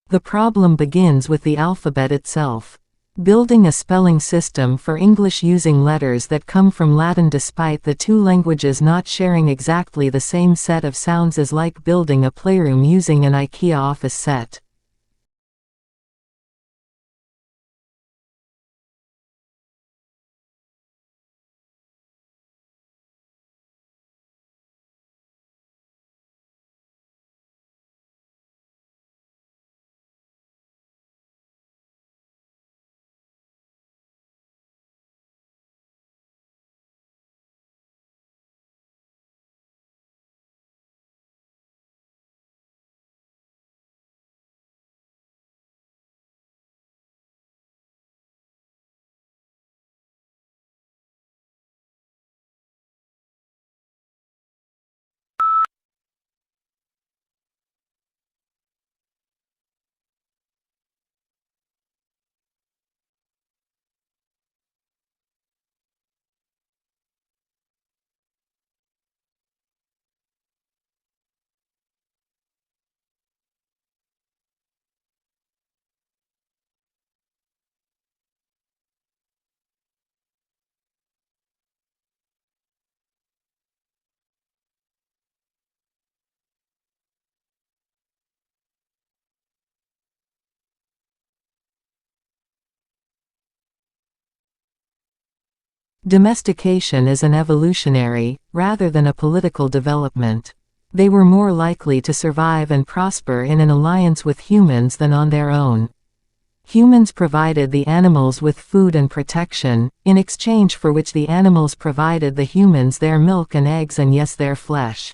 The problem begins with the alphabet itself. Building a spelling system for English using letters that come from Latin despite the two languages not sharing exactly the same set of sounds is like building a playroom using an IKEA office set. Domestication is an evolutionary, rather than a political development. They were more likely to survive and prosper in an alliance with humans than on their own. Humans provided the animals with food and protection, in exchange for which the animals provided the humans their milk and eggs and yes, their flesh.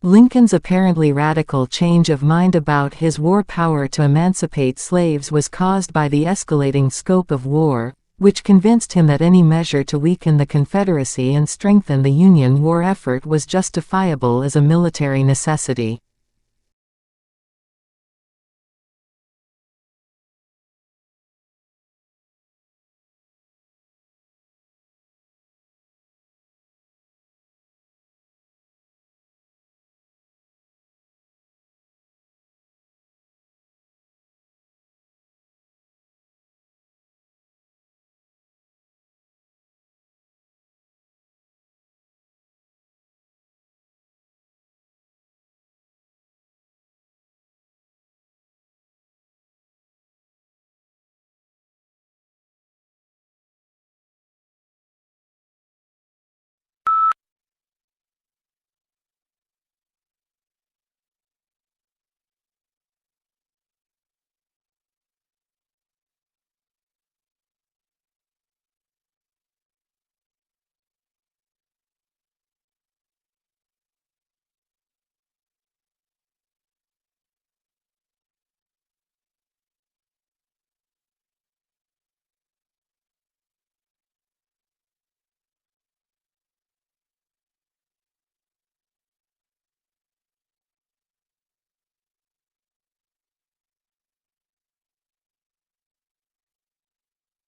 Lincoln's apparently radical change of mind about his war power to emancipate slaves was caused by the escalating scope of war, which convinced him that any measure to weaken the Confederacy and strengthen the Union war effort was justifiable as a military necessity.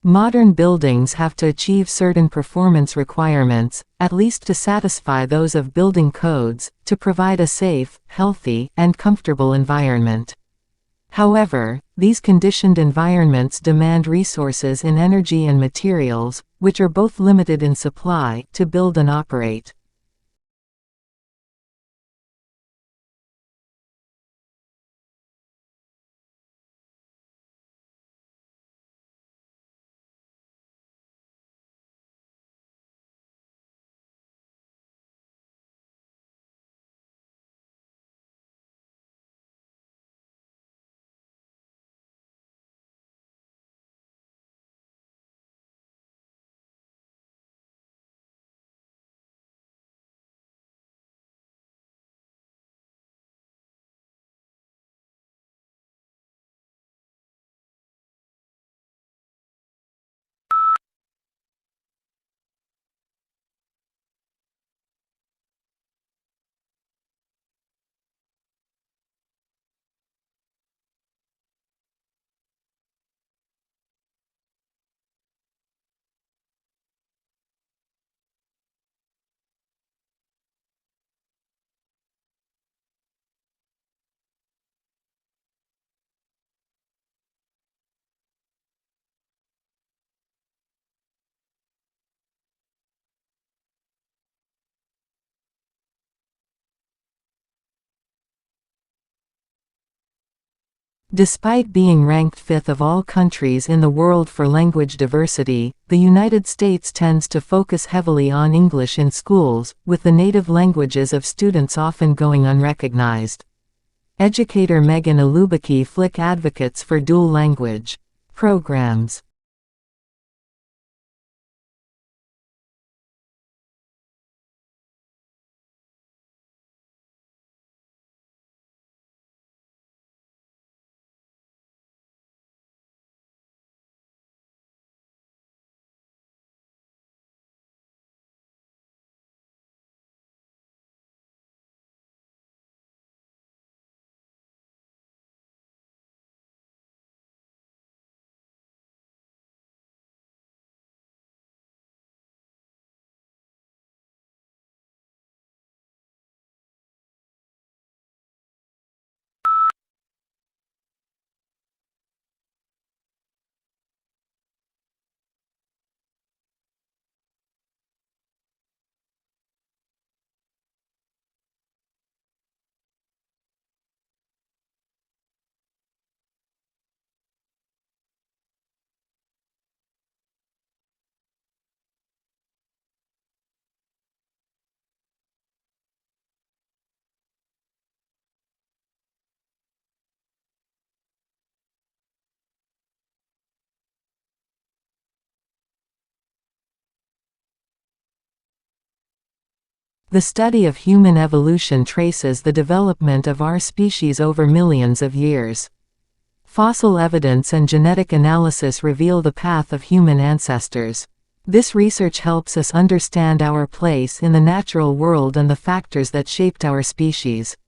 Modern buildings have to achieve certain performance requirements, at least to satisfy those of building codes, to provide a safe, healthy, and comfortable environment. However, these conditioned environments demand resources in energy and materials, which are both limited in supply, to build and operate. Despite being ranked fifth of all countries in the world for language diversity, the United States tends to focus heavily on English in schools, with the native languages of students often going unrecognized. Educator Megan 𝗍𝗍𝗃 advocates for dual language programs. The study of human evolution traces the development of our species over millions of years. Fossil evidence and genetic analysis reveal the path of human ancestors. This research helps us understand our place in the natural world and the factors that shaped our species.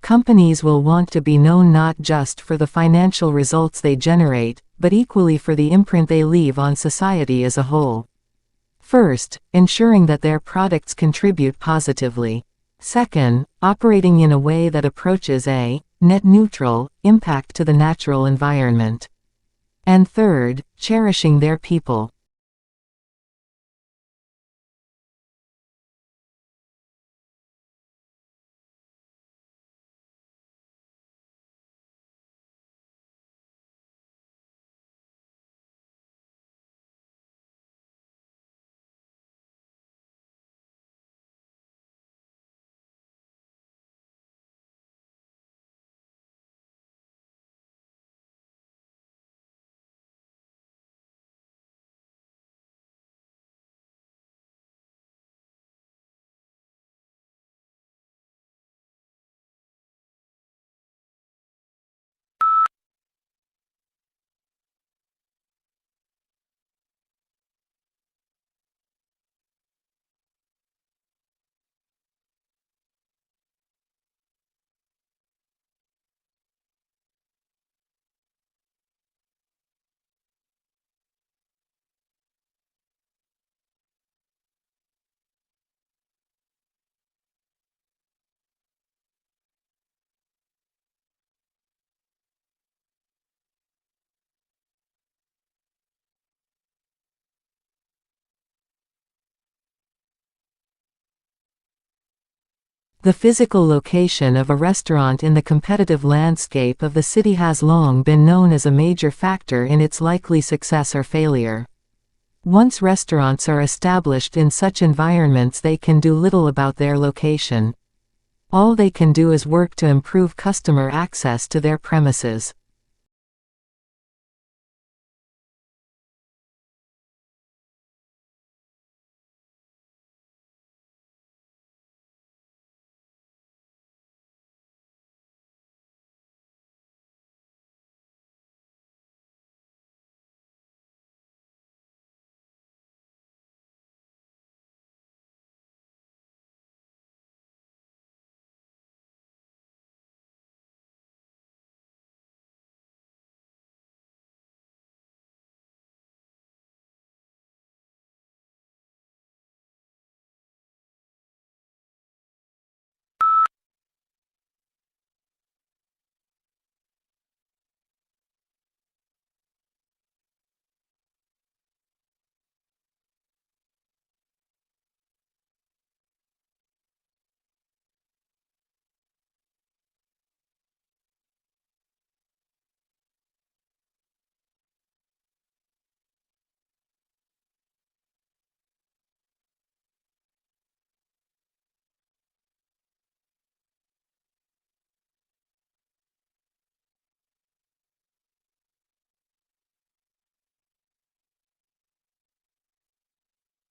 Companies will want to be known not just for the financial results they generate, but equally for the imprint they leave on society as a whole. First, ensuring that their products contribute positively. Second, operating in a way that approaches a net neutral impact to the natural environment. And third, cherishing their people. The physical location of a restaurant in the competitive landscape of the city has long been known as a major factor in its likely success or failure. Once restaurants are established in such environments, they can do little about their location. All they can do is work to improve customer access to their premises.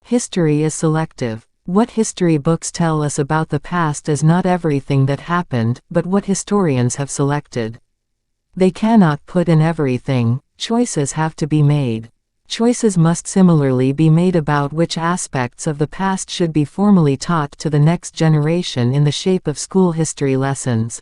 History is selective. What history books tell us about the past is not everything that happened, but what historians have selected. They cannot put in everything. Choices have to be made. Choices must similarly be made about which aspects of the past should be formally taught to the next generation in the shape of school history lessons.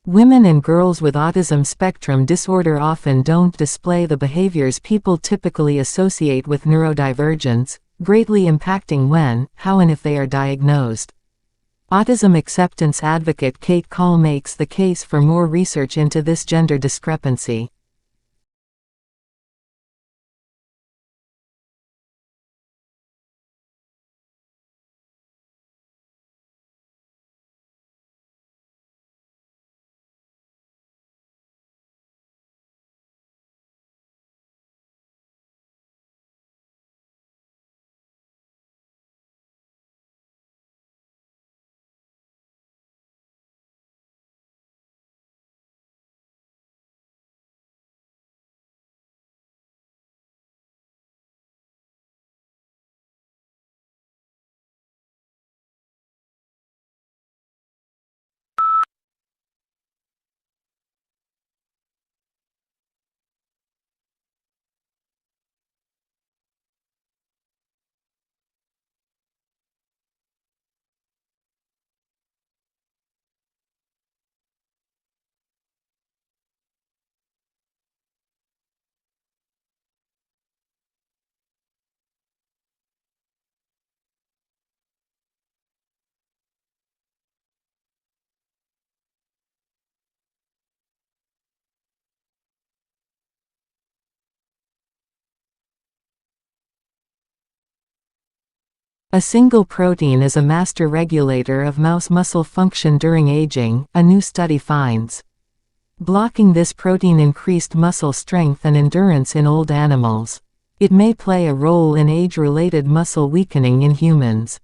Women and girls with autism spectrum disorder often don't display the behaviors people typically associate with neurodivergence, greatly impacting when, how and if they are diagnosed. Autism acceptance advocate 𝗍𝗃 makes the case for more research into this gender discrepancy. A single protein is a master regulator of mouse muscle function during aging, a new study finds. Blocking this protein increased muscle strength and endurance in old animals. It may play a role in age-related muscle weakening in humans.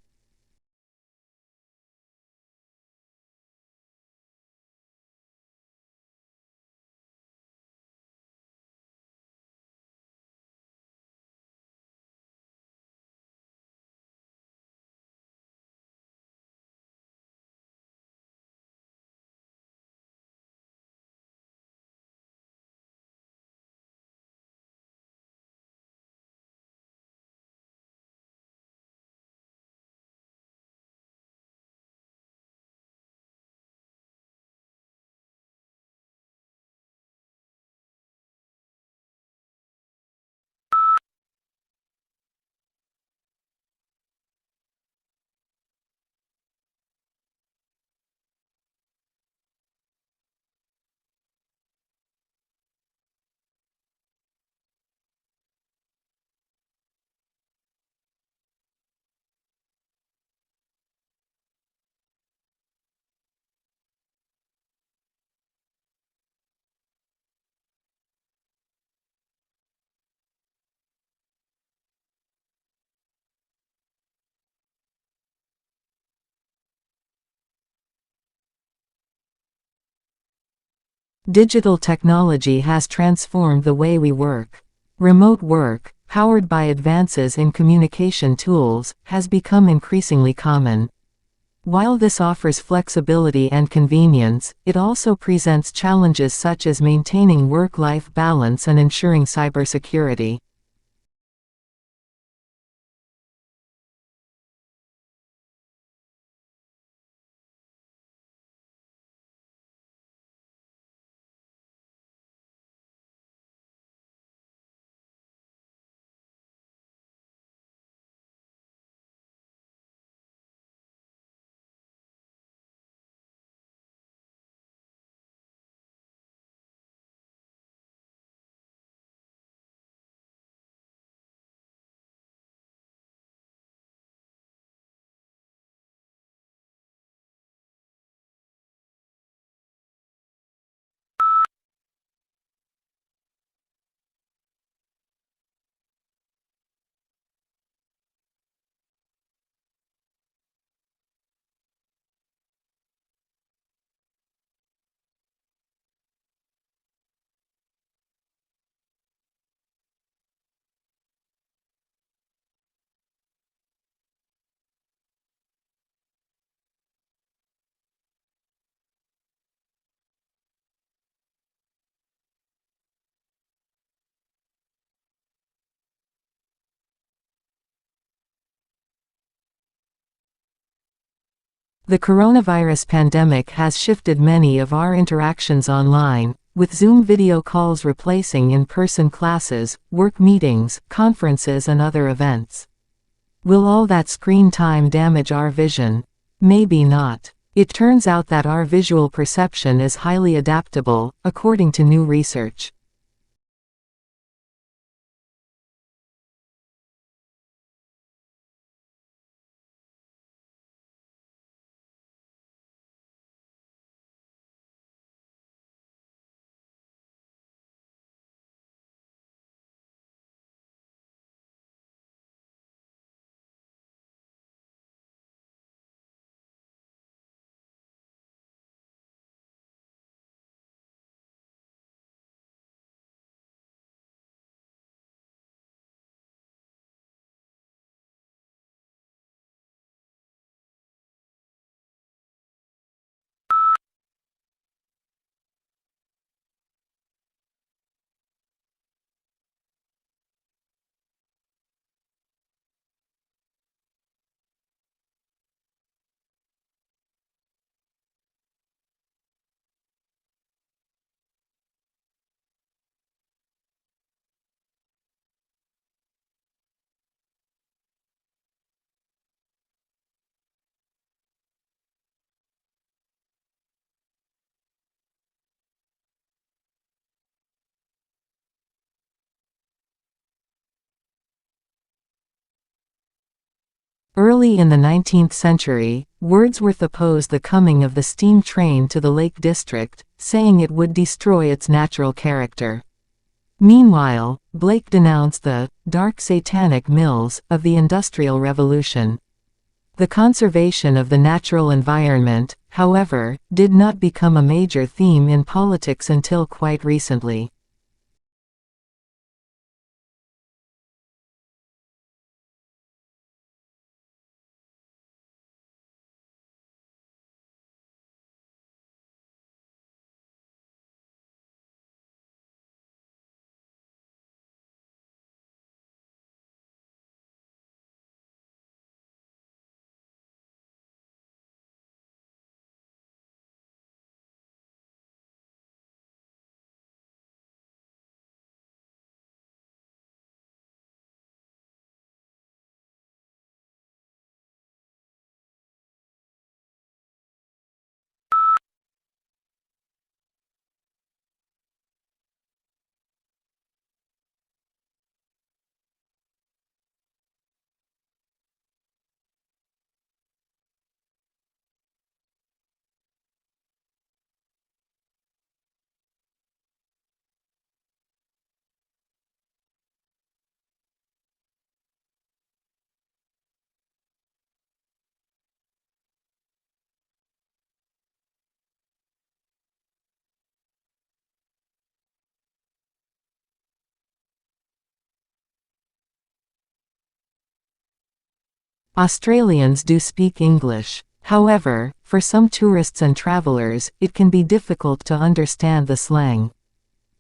Digital technology has transformed the way we work. Remote work, powered by advances in communication tools, has become increasingly common. While this offers flexibility and convenience, it also presents challenges such as maintaining work-life balance and ensuring cybersecurity. The coronavirus pandemic has shifted many of our interactions online, with Zoom video calls replacing in-person classes, work meetings, conferences and other events. Will all that screen time damage our vision? Maybe not. It turns out that our visual perception is highly adaptable, according to new research. Early in the 19th century, Wordsworth opposed the coming of the steam train to the Lake District, saying it would destroy its natural character. Meanwhile, Blake denounced the dark satanic mills of the Industrial Revolution. The conservation of the natural environment, however, did not become a major theme in politics until quite recently. Australians do speak English. However, for some tourists and travelers, it can be difficult to understand the slang.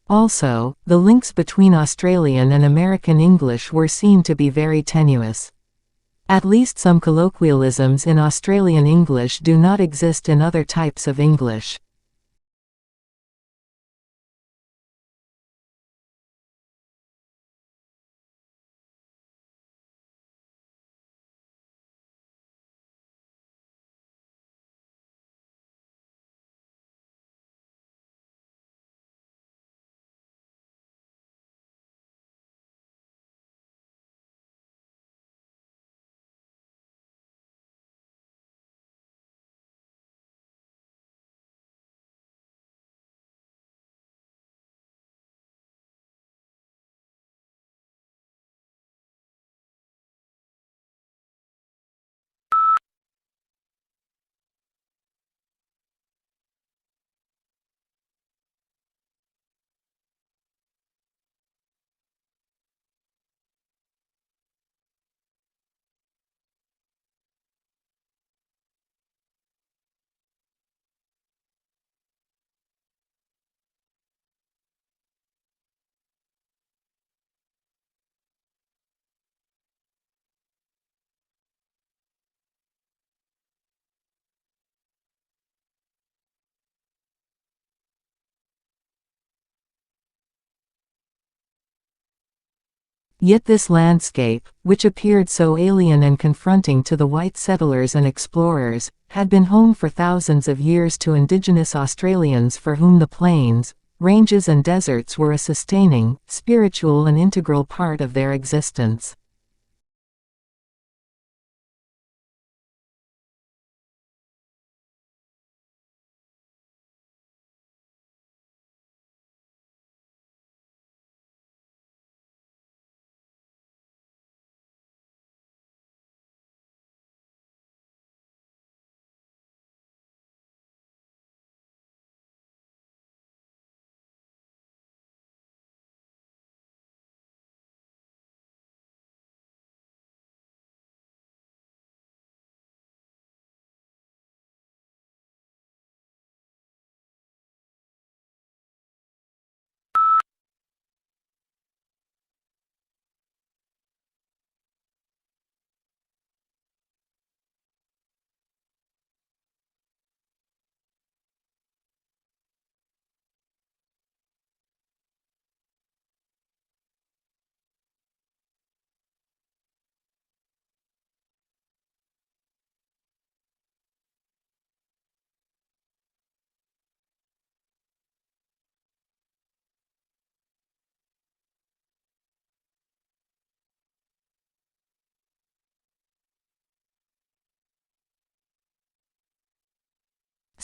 Also, the links between Australian and American English were seen to be very tenuous. At least some colloquialisms in Australian English do not exist in other types of English. Yet this landscape, which appeared so alien and confronting to the white settlers and explorers, had been home for thousands of years to indigenous Australians for whom the plains, ranges and deserts were a sustaining, spiritual and integral part of their existence.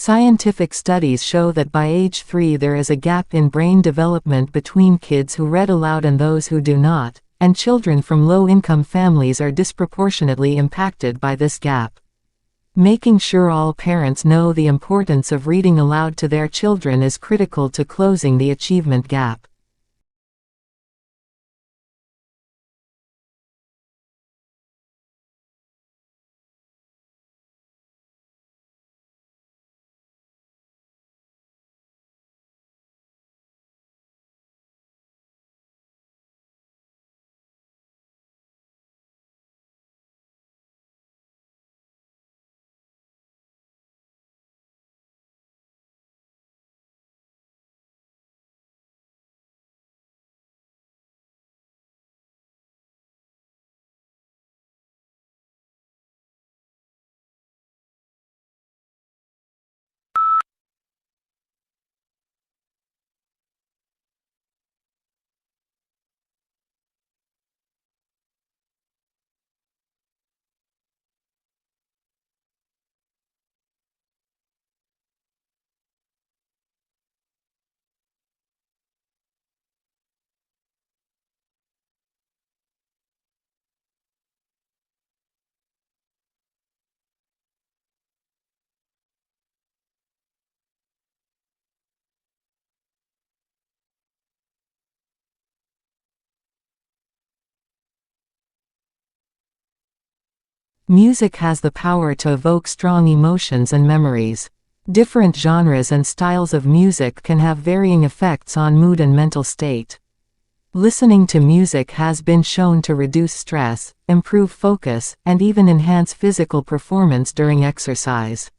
Scientific studies show that by age 3 there is a gap in brain development between kids who read aloud and those who do not, and children from low-income families are disproportionately impacted by this gap. Making sure all parents know the importance of reading aloud to their children is critical to closing the achievement gap. Music has the power to evoke strong emotions and memories. Different genres and styles of music can have varying effects on mood and mental state. Listening to music has been shown to reduce stress, improve focus, and even enhance physical performance during exercise.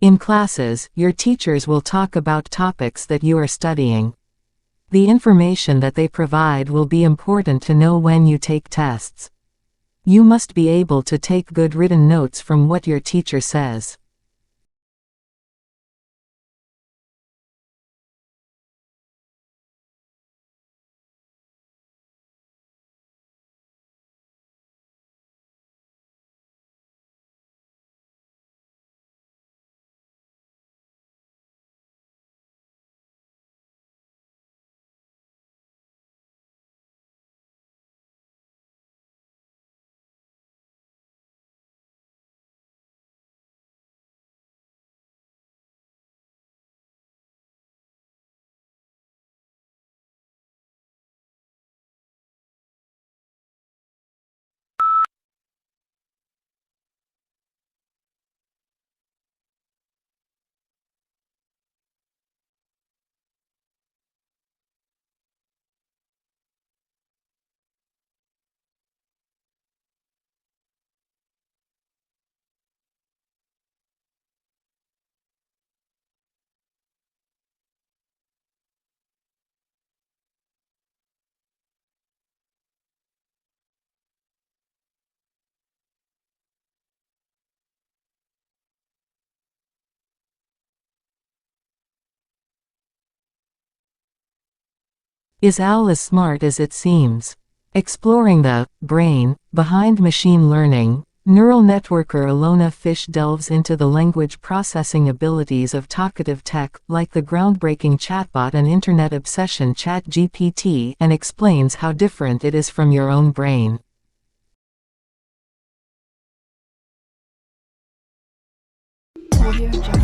In classes, your teachers will talk about topics that you are studying. The information that they provide will be important to know when you take tests. You must be able to take good written notes from what your teacher says. Is Al as smart as it seems? Exploring the brain behind machine learning, neural networker Ilona Fish delves into the language processing abilities of talkative tech, like the groundbreaking chatbot and internet obsession ChatGPT, and explains how different it is from your own brain. Audio Jungle.